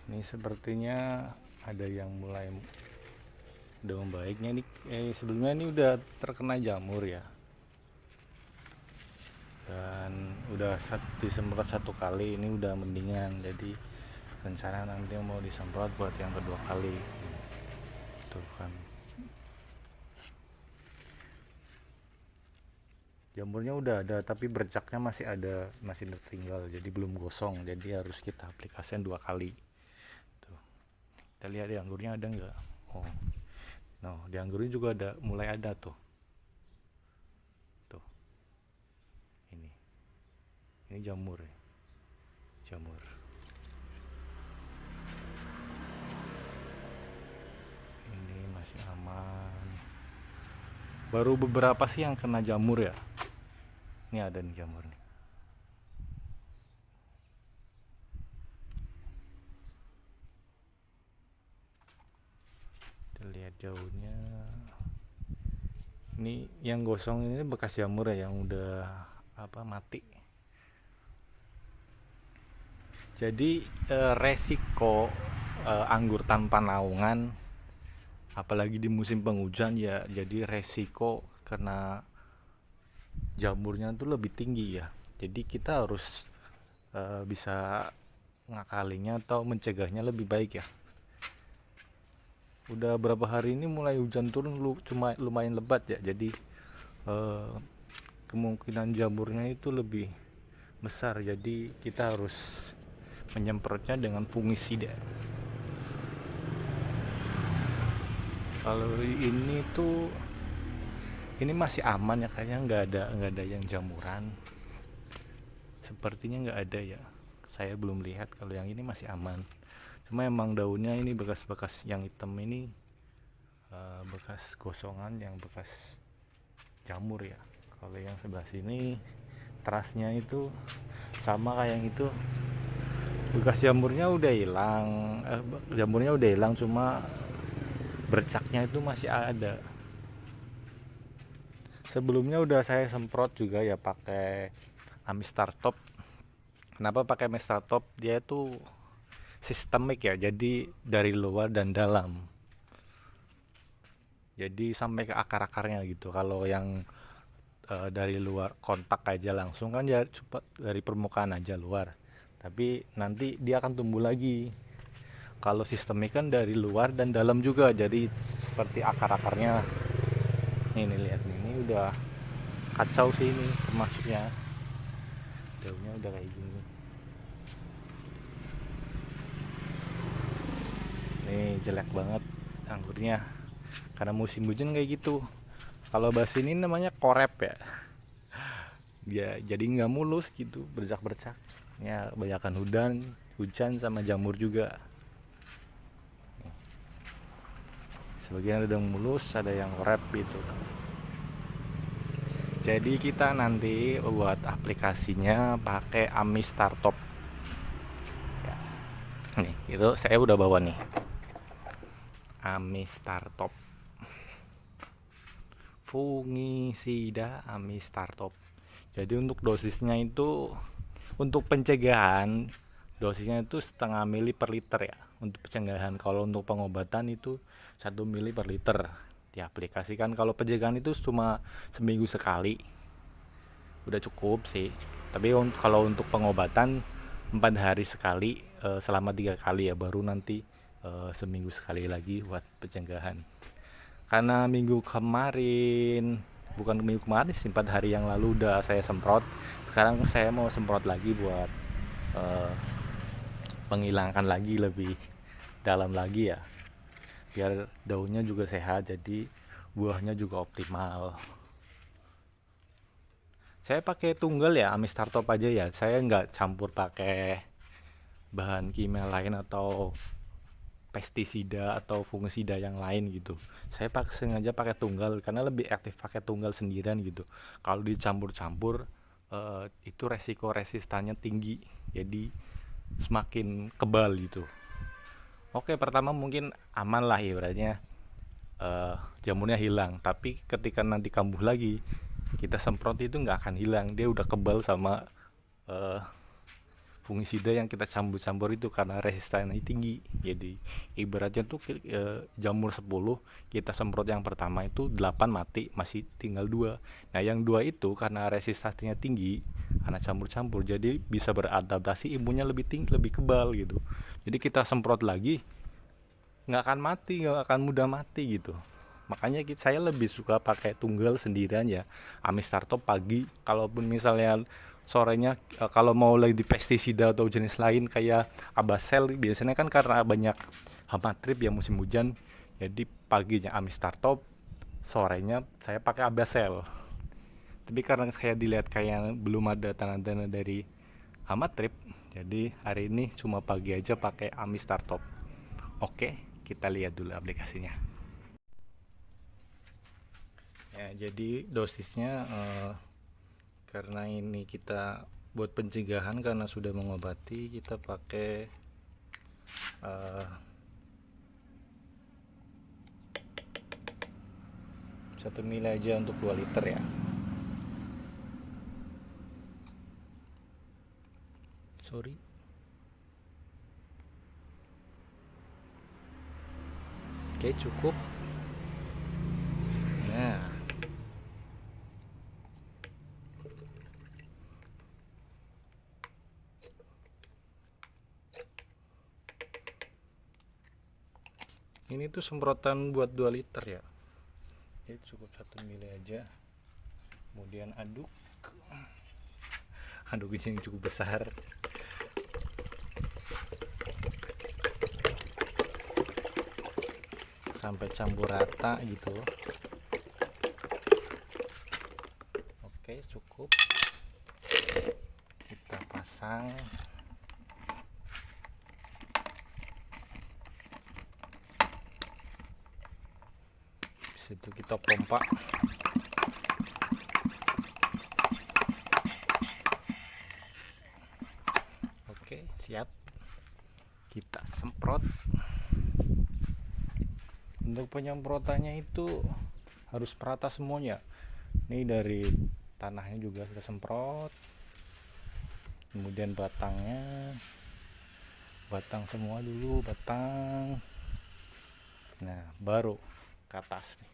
Ini sepertinya ada yang mulai udah membaiknya nih. Sebelumnya ini udah terkena jamur ya, dan udah disemprot 1 kali, ini udah mendingan. Jadi rencana nanti mau disemprot buat yang kedua kali. Tuh kan, jamurnya udah ada tapi bercaknya masih ada, masih tertinggal, jadi belum gosong, jadi harus kita aplikasikan 2 kali. Tuh, kita lihat di anggurnya ada nggak. Oh, no, di anggurnya juga ada, mulai ada tuh. Tuh, ini jamur ya, jamur. Ini masih aman. Baru beberapa sih yang kena jamur ya. Ini ada nih jamur nih. Kita lihat daunnya. Ini yang gosong ini bekas jamur ya, yang udah mati. Jadi resiko anggur tanpa naungan, apalagi di musim penghujan ya, jadi resiko kena jamurnya tuh lebih tinggi ya. Jadi kita harus bisa ngakalinya atau mencegahnya lebih baik ya. Udah berapa hari ini mulai hujan turun, cuma lumayan lebat ya, jadi kemungkinan jamurnya itu lebih besar. Jadi kita harus menyemprotnya dengan fungisida. Kalau ini masih aman ya, kayaknya nggak ada yang jamuran. Sepertinya nggak ada ya. Saya belum lihat, kalau yang ini masih aman. Cuma emang daunnya ini bekas-bekas yang hitam ini, bekas gosongan yang bekas jamur ya. Kalau yang sebelah sini terasnya itu sama kayak yang itu, bekas jamurnya udah hilang, cuma bercaknya itu masih ada. Sebelumnya udah saya semprot juga ya pakai Amistar Top. Kenapa pakai Amistar Top? Dia itu sistemik ya, jadi dari luar dan dalam, jadi sampai ke akar-akarnya gitu. Kalau yang dari luar kontak aja langsung kan ya, cepat dari permukaan aja luar, tapi nanti dia akan tumbuh lagi. Kalau sistemik kan dari luar dan dalam juga, jadi seperti akar-akarnya. Ini lihat nih, ini udah kacau sih ini termasuknya, daunnya udah kayak gini. Nih jelek banget anggurnya karena musim hujan kayak gitu. Kalau bahasa ini namanya korep ya, dia jadi nggak mulus gitu, bercak-bercak ya, kebanyakan hujan sama jamur juga. Sebagian ada yang mulus, ada yang korep gitu. Jadi kita nanti buat aplikasinya pakai Amistar Top ya. Nih itu saya udah bawa nih Amistar Top, fungisida Amistar Top. Jadi untuk dosisnya itu, untuk pencegahan dosisnya itu 0,5 mili per liter ya untuk pencegahan. Kalau untuk pengobatan itu 1 mili per liter diaplikasikan. Kalau pencegahan itu cuma seminggu sekali, udah cukup sih. Tapi kalau untuk pengobatan 4 hari sekali, selama 3 kali ya, baru nanti seminggu sekali lagi buat pencegahan. Karena bukan minggu kemarin sih, 4 hari yang lalu udah saya semprot. Sekarang saya mau semprot lagi buat menghilangkan lagi lebih dalam lagi ya, biar daunnya juga sehat, jadi buahnya juga optimal. Saya pakai tunggal ya, Amistar Top aja ya, saya nggak campur pakai bahan kimia lain atau pestisida atau fungisida yang lain gitu. Saya sengaja pakai tunggal karena lebih aktif pakai tunggal sendirian gitu. Kalau dicampur-campur itu resiko resistannya tinggi, jadi semakin kebal gitu. Oke, pertama mungkin aman lah ibaratnya, jamurnya hilang, tapi ketika nanti kambuh lagi kita semprot itu nggak akan hilang, dia udah kebal sama fungisida yang kita campur-campur itu karena resistannya tinggi. Jadi ibaratnya tuh jamur 10 kita semprot yang pertama itu 8 mati, masih tinggal 2. Nah yang 2 itu karena resistansinya tinggi, karena campur-campur, jadi bisa beradaptasi, imunnya lebih tinggi, lebih kebal gitu. Jadi kita semprot lagi nggak akan mati, nggak akan mudah mati gitu. Makanya saya lebih suka pakai tunggal sendirian ya, Amistartop pagi. Kalaupun misalnya sorenya kalau mau lagi di pestisida atau jenis lain kayak Abasel, biasanya kan karena banyak hama trip ya musim hujan, jadi paginya Amistartop, sorenya saya pakai Abasel. Tapi karena saya dilihat kayak belum ada tanda-tanda dari hama trip, jadi hari ini cuma pagi aja pakai Amistartop. Oke, kita lihat dulu aplikasinya. Ya, jadi dosisnya karena ini kita buat pencegahan, karena sudah mengobati, kita pakai 1 mili aja untuk 2 liter ya. Sorry. Oke, cukup. Nah, ini tuh semprotan buat 2 liter ya, jadi cukup 1 mili aja. Kemudian aduk ini cukup besar. Sampai campur rata gitu. Oke, cukup. Kita pasang. Itu kita pompa. Oke, siap. Kita semprot. Untuk penyemprotannya itu harus merata semuanya. Ini dari tanahnya juga sudah semprot, kemudian batangnya, batang semua dulu, batang. Nah, baru ke atas nih.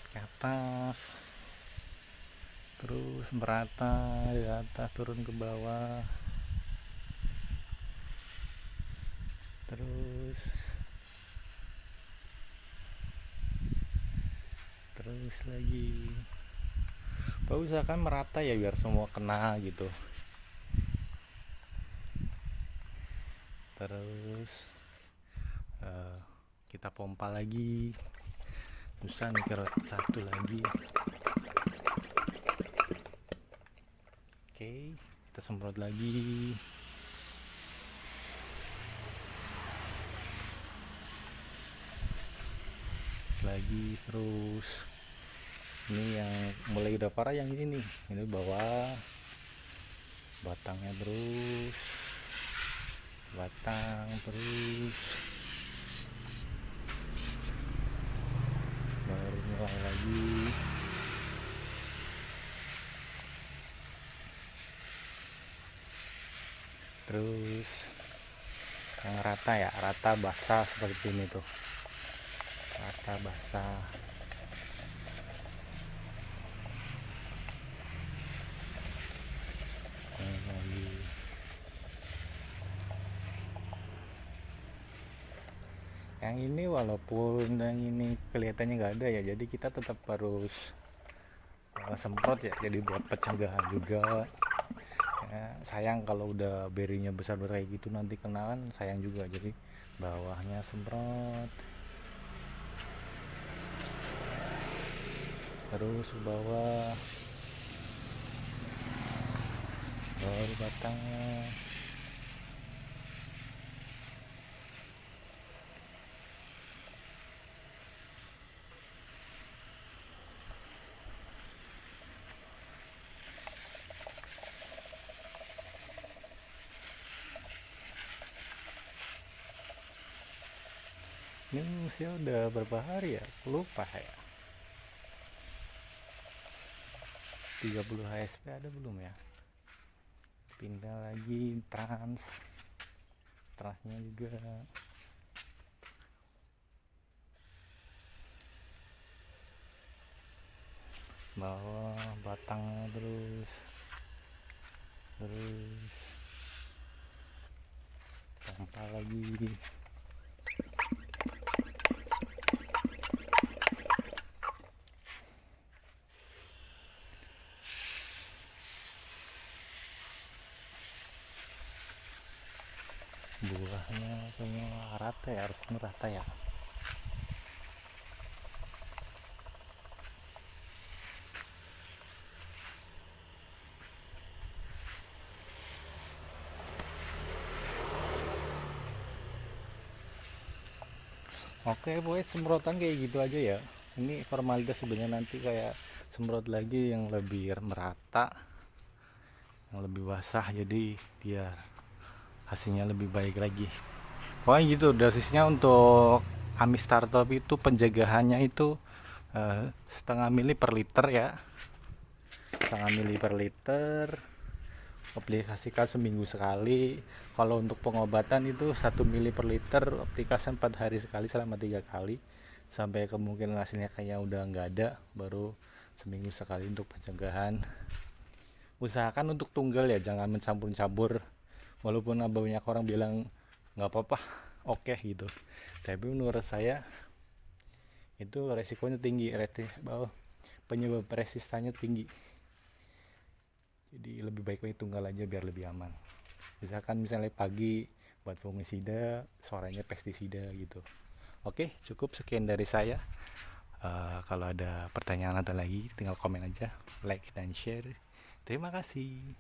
Ke atas, terus merata di atas turun ke bawah, terus lagi. Usahakan merata ya biar semua kena gitu. Terus kita pompa lagi. Susah nih kalau satu lagi. Oke, kita semprot lagi. Terus ini yang mulai udah parah yang ini nih, ini bawah batangnya, terus batang, terus baru mulai lagi. Terus yang rata ya, rata basah seperti ini tuh, rata basah. Yang ini walaupun yang ini kelihatannya nggak ada ya, jadi kita tetap harus semprot ya, jadi buat pencegahan juga ya. Sayang kalau udah berinya besar kayak gitu, nanti kena kan sayang juga, jadi bawahnya semprot, terus bawah, baru batangnya. Ini usia udah berapa hari ya, lupa ya. 30 HSP ada belum ya? Pindah lagi transnya juga. Bawah batangnya terus pompa lagi. Buahnya kayaknya rata ya, harus merata ya. Oke, boy, semprotan kayak gitu aja ya. Ini formalitas sebenarnya, nanti kayak semprot lagi yang lebih merata, yang lebih basah, jadi biar hasilnya lebih baik lagi. Pokoknya gitu dosisnya untuk Ami Startup itu. Penjagaannya itu setengah mili per liter ya, setengah mili per liter. Aplikasikan seminggu sekali. Kalau untuk pengobatan itu 1 mili per liter, aplikasi 4 hari sekali selama 3 kali, sampai kemungkinan hasilnya kayaknya udah nggak ada, baru seminggu sekali untuk pencegahan. Usahakan untuk tunggal ya, jangan mencampur-campur. Walaupun banyak orang bilang nggak apa-apa, oke gitu, tapi menurut saya itu resikonya tinggi, penyebab resistannya tinggi. Jadi lebih baik tunggal aja biar lebih aman. Misalnya pagi buat fungisida, sorenya pestisida gitu. Oke, cukup sekian dari saya. Kalau ada pertanyaan atau lagi tinggal komen aja, like dan share. Terima kasih.